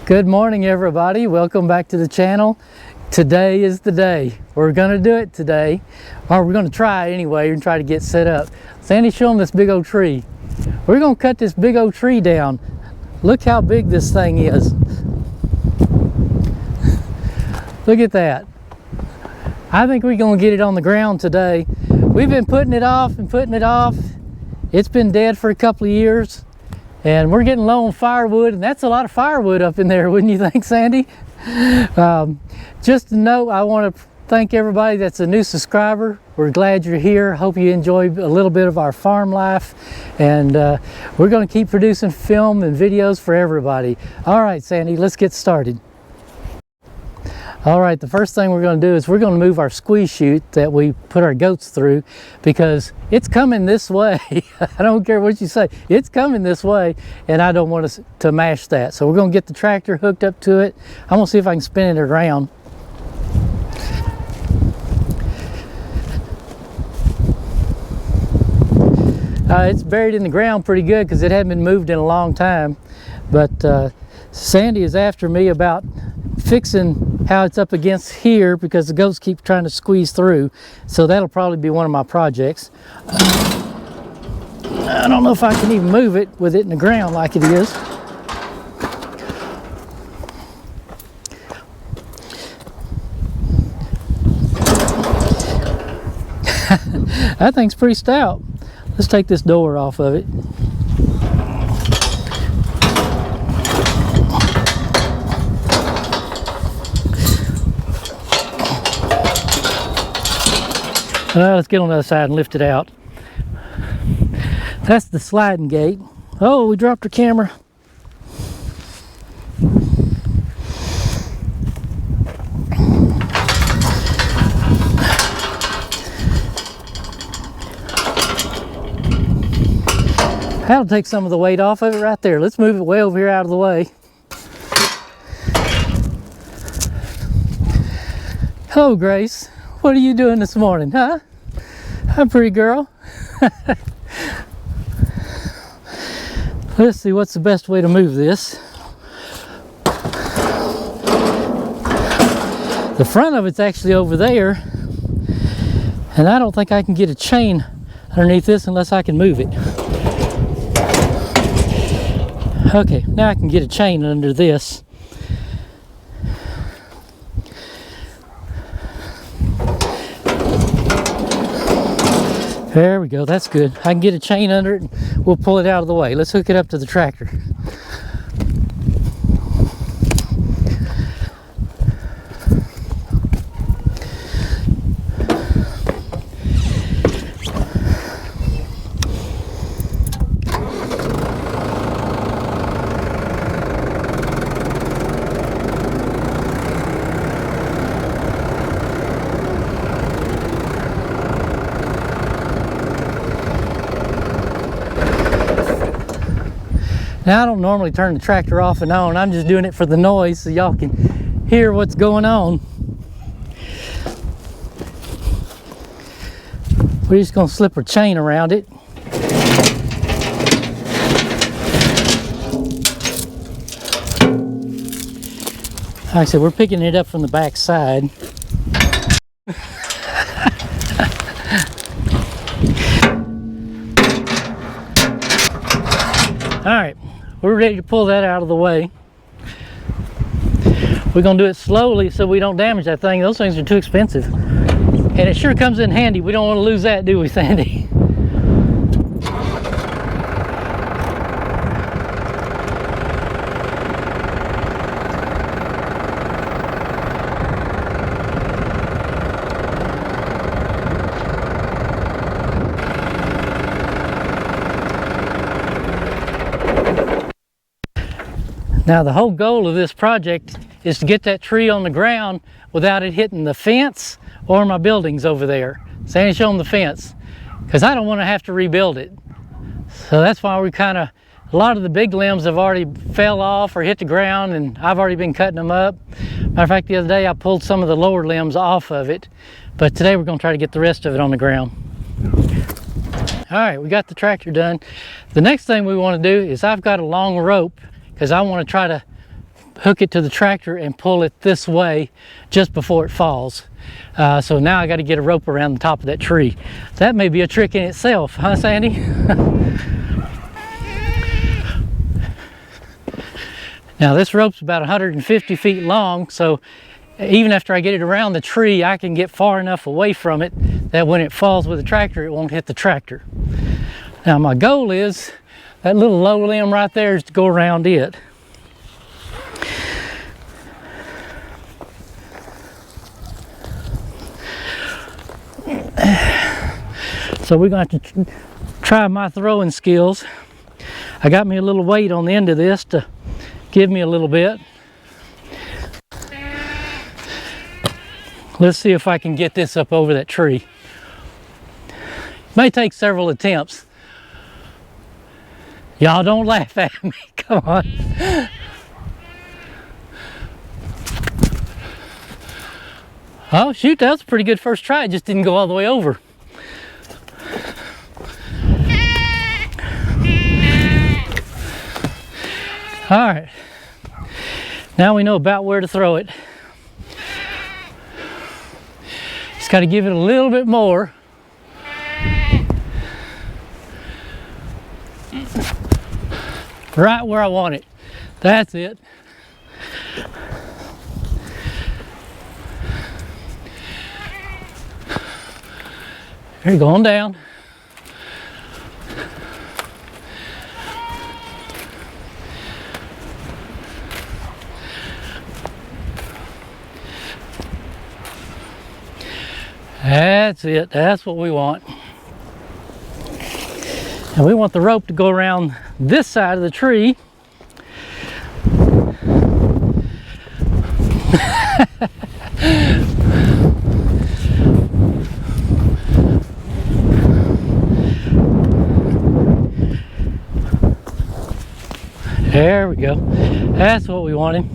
Good morning, everybody. Welcome back to the channel. Today is the day. We're gonna do it today, or we're gonna try anyway and try to get set up. Sandy, show them this big old tree. We're gonna cut this big old tree down. Look how big this thing is. Look at that. I think we're gonna get it on the ground today. We've been putting it off and putting it off. It's been dead for a couple of years. And we're getting low on firewood, and that's a lot of firewood up in there, wouldn't you think, Sandy? Just to note, I want to thank everybody that's a new subscriber. We're glad you're here. Hope you enjoy a little bit of our farm life. And we're going to keep producing film and videos for everybody. All right, Sandy, let's get started. All right, the first thing we're going to do is we're going to move our squeeze chute that we put our goats through, because it's coming this way. I don't care what you say, it's coming this way, and I don't want us to mash that. So we're going to get the tractor hooked up to it. I'm going to see if I can spin it around. It's buried in the ground pretty good because it hadn't been moved in a long time. But Sandy is after me about fixing how it's up against here because the goats keep trying to squeeze through. So that'll probably be one of my projects. I don't know if I can even move it with it in the ground like it is. That thing's pretty stout. Let's take this door off of it. Let's get on the other side and lift it out. That's the sliding gate. Oh, we dropped our camera. That'll take some of the weight off of it right there. Let's move it way over here out of the way. Hello, Grace. What are you doing this morning, huh? Hi, pretty girl. Let's see what's the best way to move this. The front of it's actually over there, and I don't think I can get a chain underneath this unless I can move it. Okay, now I can get a chain under this. There we go, that's good. I can get a chain under it and we'll pull it out of the way. Let's hook it up to the tractor. Now, I don't normally turn the tractor off and on. I'm just doing it for the noise so y'all can hear what's going on. We're just going to slip a chain around it. Like I said, we're picking it up from the back side. All right, we're ready to pull that out of the way. We're gonna do it slowly so we don't damage that thing. Those things are too expensive. And it sure comes in handy. We don't want to lose that, do we, Sandy? Now, the whole goal of this project is to get that tree on the ground without it hitting the fence or my buildings over there. Sandy, show them the fence, because I don't want to have to rebuild it. So that's why we a lot of the big limbs have already fell off or hit the ground, and I've already been cutting them up. Matter of fact, the other day I pulled some of the lower limbs off of it, but today we're going to try to get the rest of it on the ground. All right, we got the tractor done. The next thing we want to do is I've got a long rope because I want to try to hook it to the tractor and pull it this way just before it falls. So now I got to get a rope around the top of that tree. That may be a trick in itself, huh, Sandy? Now this rope's about 150 feet long, so even after I get it around the tree, I can get far enough away from it that when it falls with the tractor, it won't hit the tractor. Now my goal is, that little low limb right there is to go around it. So we're going to have to try my throwing skills. I got me a little weight on the end of this to give me a little bit. Let's see if I can get this up over that tree. May take several attempts. Y'all don't laugh at me, come on. Oh shoot, that was a pretty good first try. It just didn't go all the way over. All right, now we know about where to throw it. Just got to give it a little bit more. Right where I want it. That's it. There you go, on down. That's it, that's what we want. And we want the rope to go around this side of the tree. There we go. That's what we wanted.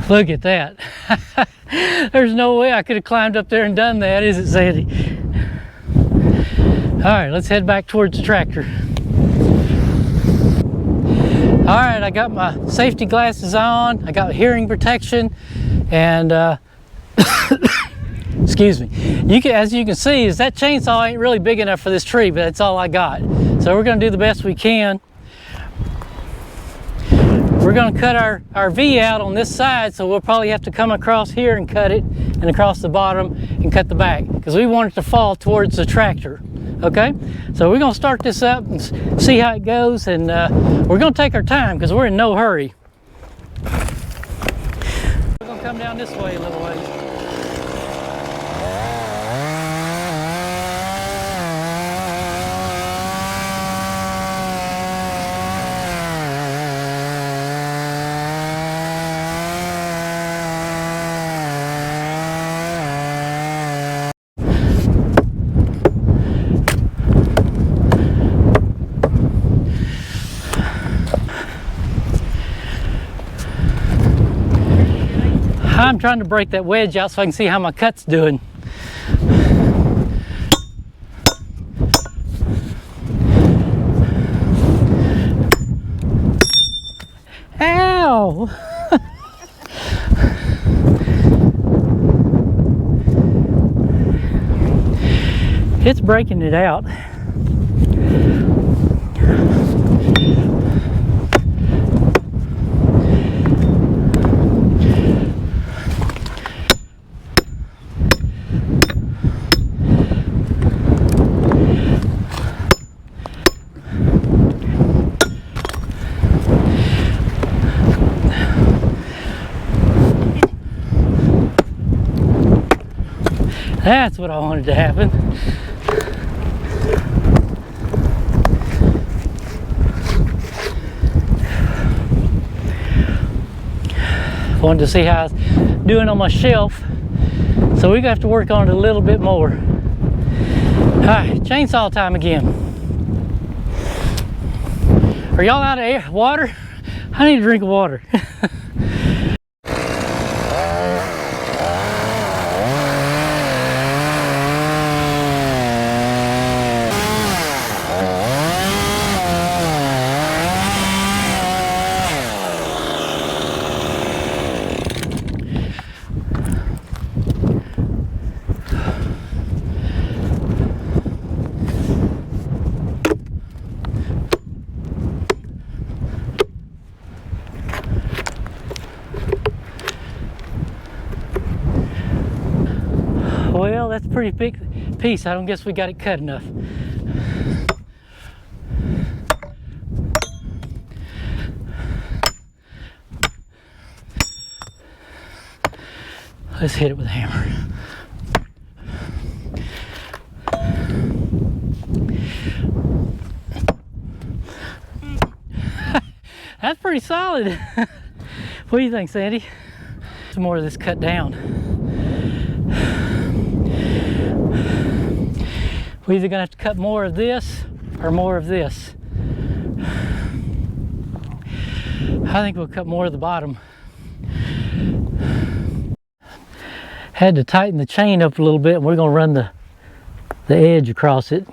Look at that. There's no way I could have climbed up there and done that, is it, Sandy? All right, let's head back towards the tractor. All right, I got my safety glasses on. I got hearing protection, and excuse me. As you can see, is that chainsaw ain't really big enough for this tree, but that's all I got. So we're gonna do the best we can. We're going to cut our V out on this side, so we'll probably have to come across here and cut it, and across the bottom and cut the back, because we want it to fall towards the tractor. Okay, so we're going to start this up and see how it goes, and we're going to take our time because we're in no hurry. We're going to come down this way a little ways. I'm trying to break that wedge out so I can see how my cut's doing. Ow! It's breaking it out. That's what I wanted to happen. Wanted to see how it's doing on my shelf. So we're gonna have to work on it a little bit more. All right, chainsaw time again. Are y'all out of water? I need a drink of water. pretty big piece. I don't guess we got it cut enough. Let's hit it with a hammer. That's pretty solid. What do you think, Sandy? Some more of this cut down. We're either gonna have to cut more of this or more of this. I think we'll cut more of the bottom. Had to tighten the chain up a little bit, and we're gonna run the edge across it.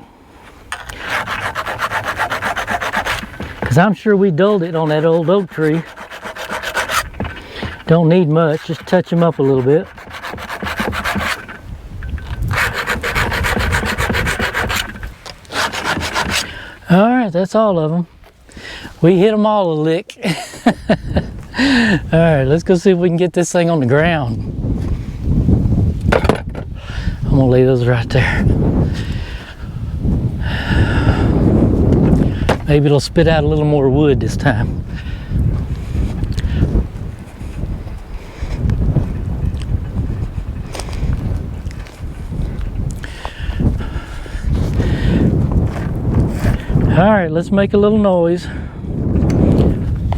Because I'm sure we dulled it on that old oak tree. Don't need much, just touch them up a little bit. All right, that's all of them. We hit them all a lick. All right, let's go see if we can get this thing on the ground. I'm gonna lay those right there. Maybe it'll spit out a little more wood this time. All right, let's make a little noise.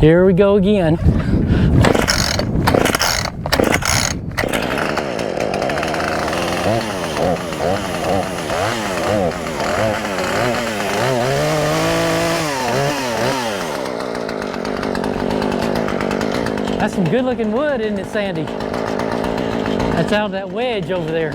Here we go again. That's some good looking wood, isn't it, Sandy? That's out of that wedge over there.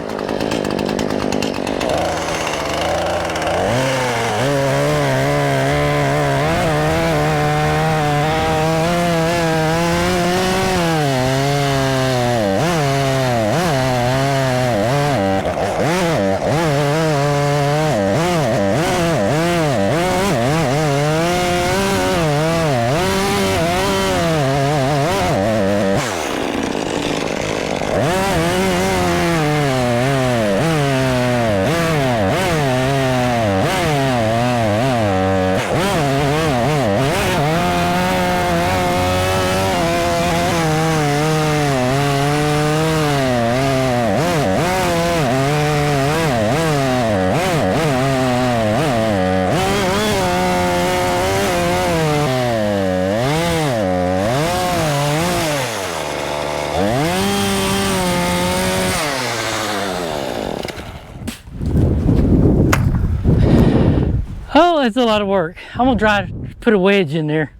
Oh, that's a lot of work. I'm gonna try to put a wedge in there.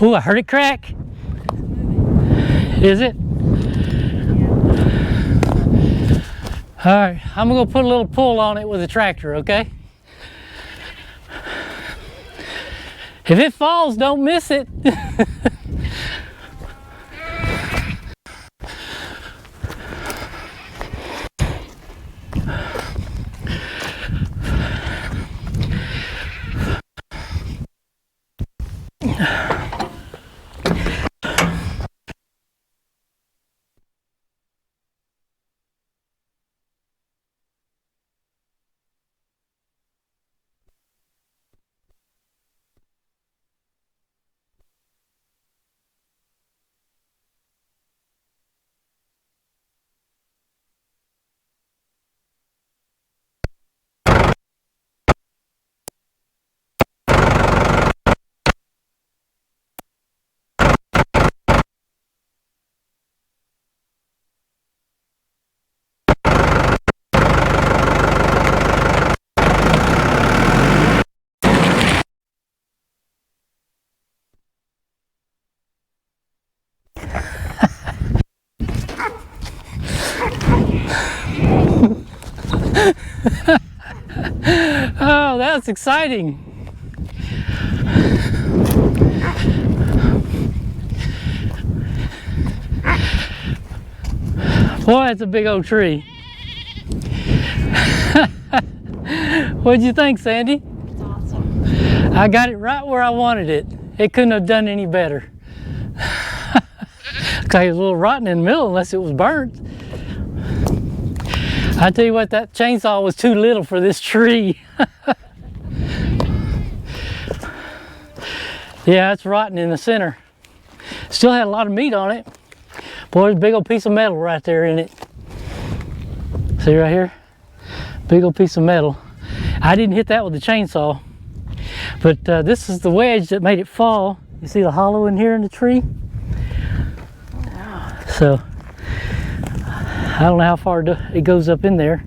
Oh, I heard it crack. Is it? All right, I'm gonna put a little pull on it with a tractor, okay? If it falls, don't miss it. Oh, that's exciting. Boy, that's a big old tree. What'd you think, Sandy? It's awesome. I got it right where I wanted it. It couldn't have done any better. Looks like it was a little rotten in the middle unless it was burnt. I tell you what, that chainsaw was too little for this tree. Yeah, it's rotten in the center. Still had a lot of meat on it. Boy, there's a big old piece of metal right there in it. See right here? Big old piece of metal. I didn't hit that with the chainsaw. But this is the wedge that made it fall. You see the hollow in here in the tree? So, I don't know how far it goes up in there.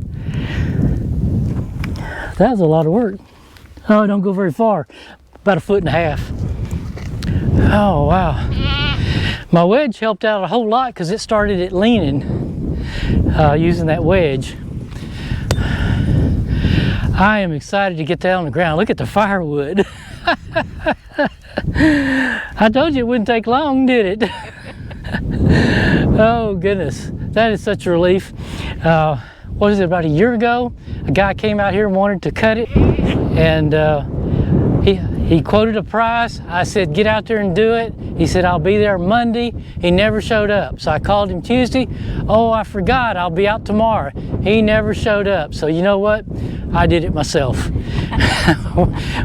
That was a lot of work. Oh, it don't go very far. About 1.5 feet. Oh, wow. My wedge helped out a whole lot because it started it leaning using that wedge. I am excited to get down on the ground. Look at the firewood. I told you it wouldn't take long, did it? Oh, goodness. That is such a relief. What is it, about a year ago? A guy came out here and wanted to cut it. And he quoted a price. I said, get out there and do it. He said, I'll be there Monday. He never showed up. So I called him Tuesday. Oh, I forgot, I'll be out tomorrow. He never showed up. So you know what? I did it myself.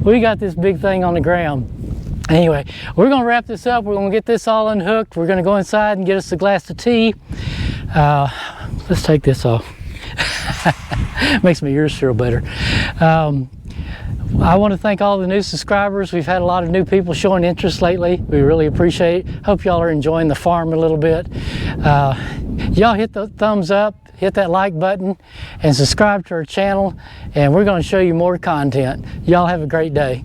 We got this big thing on the ground. Anyway, we're gonna wrap this up. We're gonna get this all unhooked. We're gonna go inside and get us a glass of tea. Let's take this off. Makes my ears feel better. I want to thank all the new subscribers. We've had a lot of new people showing interest lately. We really appreciate it. Hope y'all are enjoying the farm a little bit. Y'all hit the thumbs up, hit that like button, and subscribe to our channel. And we're going to show you more content. Y'all have a great day.